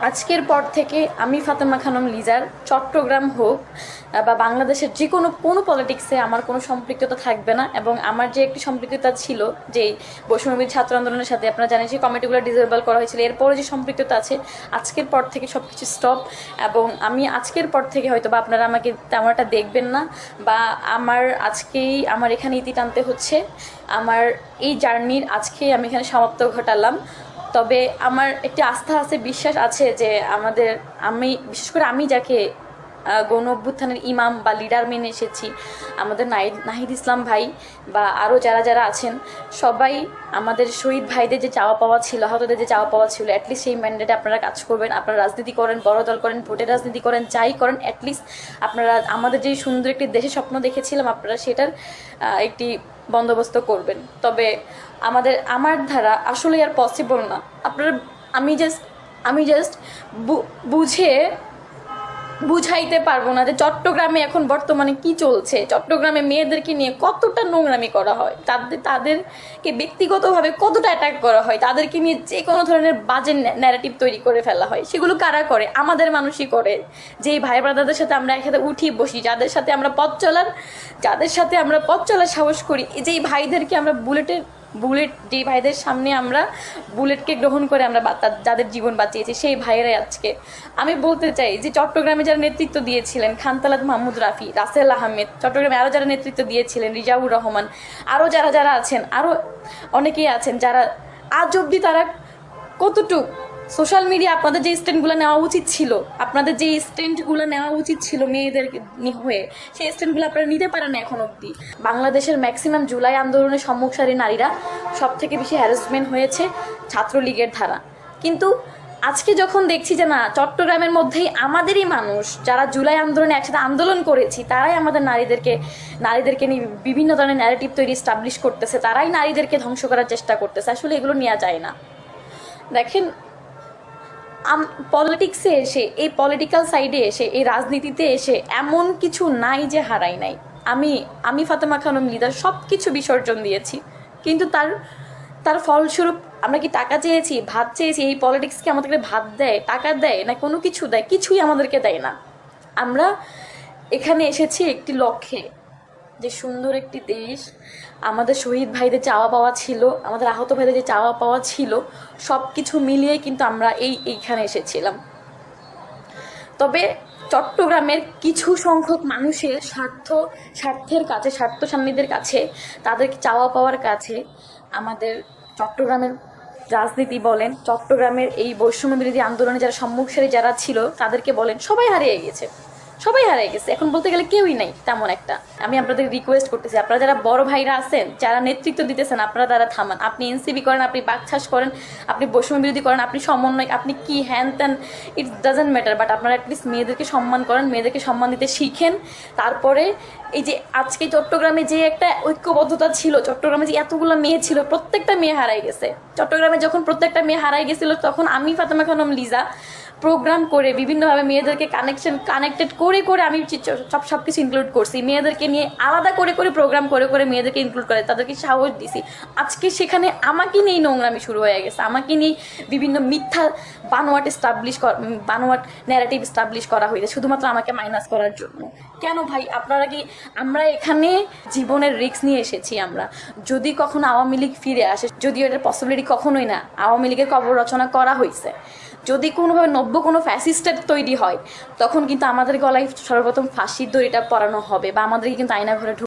আজকের পর থেকে আমি ফাতেমা খানম লিজার চট্টগ্রাম হোক বা বাংলাদেশের যে কোনো পলিটিক্সে আমার কোনো সম্পৃক্ততা থাকবে না। এবং আমার যে একটি সম্পৃক্ততা ছিল যে বৈষম্যবিরোধী ছাত্র আন্দোলনের সাথে, আপনারা জানেন যে কমিটিগুলো ডিসেবল করা হয়েছিল, এরপরে যে সম্পৃক্ততা আছে আজকের পর থেকে সব কিছু স্টপ। এবং আমি আজকের পর থেকে হয়তো বা আপনারা আমাকে তেমনটা দেখবেন না, বা আমার এখানে ইতি টানতে হচ্ছে। আমার এই জার্নির আজকেই আমি এখানে সমাপ্ত ঘটালাম। তবে আমার একটি আস্থা আছে, বিশ্বাস আছে যে বিশেষ করে আমি যাকে গণ অভ্যুত্থানের ইমাম বা লিডার মেনে এসেছি, আমাদের নাহিদ ইসলাম ভাই বা আরও যারা যারা আছেন সবাই আমাদের শহীদ ভাইদের যে চাওয়া পাওয়া ছিল, আহতদের যে চাওয়া পাওয়া ছিল, অ্যাটলিস্ট সেই ম্যান্ডেটে আপনারা কাজ করবেন। আপনারা রাজনীতি করেন, বড় দল করেন, ভোটের রাজনীতি করেন, যাই করেন, অ্যাটলিস্ট আপনারা আমাদের যে সুন্দর একটি দেশের স্বপ্ন দেখেছিলাম আপনারা সেটার একটি বন্দোবস্ত করবেন। তবে আমার ধারা আসলে আর পসিবল না। আপনারা আমি জাস্ট বুঝাইতে পারবো না যে চট্টগ্রামে এখন বর্তমানে কি চলছে, চট্টগ্রামে মেয়েদেরকে নিয়ে কতটা নোংরামি করা হয়, তাদেরকে ব্যক্তিগতভাবে কতটা অ্যাটাক করা হয়, তাদেরকে নিয়ে যে কোনো ধরনের বাজে ন্যারেটিভ তৈরি করে ফেলা হয়। সেগুলো কারা করে? আমাদের মানুষই করে। যেই ভাই ব্রাদারদের সাথে আমরা একসাথে উঠি বসি, যাদের সাথে আমরা পথ চলার সাহস করি, যেই ভাইদেরকে আমরা যেই ভাইদের সামনে আমরা বুলেটকে গ্রহণ করে আমরা যাদের জীবন বাঁচিয়েছি, সেই ভাইয়েরাই আজকে আমি বলতে চাই যে চট্টগ্রামে যারা নেতৃত্ব দিয়েছিলেন, খানতালাত মাহমুদ রাফি, রাসেল আহমেদ, চট্টগ্রামে আরও যারা নেতৃত্ব দিয়েছিলেন, রিজাউর রহমান, আরও যারা আছেন, আরও অনেকেই আছেন যারা আজ অবধি তারা কতটুক সোশ্যাল মিডিয়া আপনাদের যে স্ট্যান্ডগুলো নেওয়া উচিত ছিল মেয়েদের হয়ে, সেই স্ট্যান্ডগুলো আপনারা নিতে পারেন এখন অবধি। বাংলাদেশের ম্যাক্সিমাম জুলাই আন্দোলনের সম্মুখসারী নারীরা সব থেকে বেশি হ্যারাসমেন্ট হয়েছে ছাত্রলীগের ধারা। কিন্তু আজকে যখন দেখছি যে না, চট্টগ্রামের মধ্যেই আমাদেরই মানুষ যারা জুলাই আন্দোলনে একসাথে আন্দোলন করেছি, তারাই আমাদের নারীদেরকে নিয়ে বিভিন্ন ধরনের ন্যারেটিভ তৈরি এস্টাবলিশ করতেছে, তারাই নারীদেরকে ধ্বংস করার চেষ্টা করতেছে। আসলে এগুলো নেওয়া যায় না। দেখেন, পলিটিক্সে এসে, এই পলিটিক্যাল সাইডে এসে, এই রাজনীতিতে এসে এমন কিছু নাই যে হারাই নাই। আমি ফাতেমা খানম লিজার সব কিছু বিসর্জন দিয়েছি, কিন্তু তার ফলস্বরূপ আমরা কি টাকা চেয়েছি, ভাত চেয়েছি? এই পলিটিক্সকে আমাদেরকে ভাত দেয়, টাকা দেয়, না কোনো কিছু দেয়? কিছুই আমাদেরকে দেয় না। আমরা এখানে এসেছি একটি লক্ষ্যে, যে সুন্দর একটি দেশ, আমাদের শহীদ ভাইদের চাওয়া পাওয়া ছিল, আমাদের আহত ভাইদের যে চাওয়া পাওয়া ছিল, সব কিছু মিলিয়ে কিন্তু আমরা এইখানে এসেছিলাম। তবে চট্টগ্রামের কিছু সংখ্যক মানুষের স্বার্থের কাছে, স্বার্থ সান্নিধ্যের কাছে, তাদের চাওয়া পাওয়ার কাছে আমাদের চট্টগ্রামের রাজনীতি বলেন, চট্টগ্রামের এই বৈষম্য বিরোধী আন্দোলনে যারা সম্মুখসারী যারা ছিল তাদেরকে বলেন, সবাই হারিয়ে গেছে। এখন বলতে গেলে কেউই নাই তেমন একটা। আমি আপনাদের রিকোয়েস্ট করতেছি, আপনারা যারা বড় ভাইরা আছেন, যারা নেতৃত্ব দিতেছেন, আপনারা তারা থামান। আপনি এনসিবি করেন, আপনি বাকছাস করেন, আপনি বৈষম্য বিরোধী করেন, আপনি সমন্বয়, আপনি কি হ্যান ত্যান, ইট ডাজেন্ট ম্যাটার। বাট আপনারা অ্যাটলিস্ট মেয়েদেরকে সম্মান করেন, মেয়েদেরকে সম্মান দিতে শিখেন। তারপরে এই যে আজকে চট্টগ্রামে যে একটা ঐক্যবদ্ধতা ছিল, চট্টগ্রামে যে এতগুলো মেয়ে ছিল, প্রত্যেকটা মেয়ে হারাই গেছে। চট্টগ্রামে যখন প্রত্যেকটা মেয়ে হারাই গেছিল, তখন আমি ফাতেমা খানম লিজা প্রোগ্রাম করে বিভিন্নভাবে মেয়েদেরকে কানেক্টেড করে আমি সব কিছু ইনক্লুড করছি। মেয়েদেরকে নিয়ে আলাদা করে প্রোগ্রাম করে মেয়েদেরকে ইনক্লুড করে তাদেরকে সাহস দিছি। আজকে সেখানে আমাকে নিয়েই নোংরামি শুরু হয়ে গেছে, আমাকে নিয়েই বিভিন্ন মিথ্যা বানোয়াট ন্যারেটিভ এস্টাবলিশ করা হয়েছে শুধুমাত্র আমাকে মাইনাস করার জন্য। কেন ভাই? আমরা এখানে জীবনের রিস্ক নিয়ে এসেছি। আমরা যদি কখনো আওয়ামী লীগ ফিরে আসে, যদিও এটার পসিবিলিটি কখনোই না, আওয়ামী লীগের কবর রচনা করা হয়েছে, যদি কোনোভাবে কোনো ফ্যাসিস্টের তৈরি হয়, তখন কিন্তু আমাদের গলায় সর্বপ্রথম ফাঁসির দড়িটা পরানো হবে, বা আমাদেরকে কিন্তু আয়না ঘরে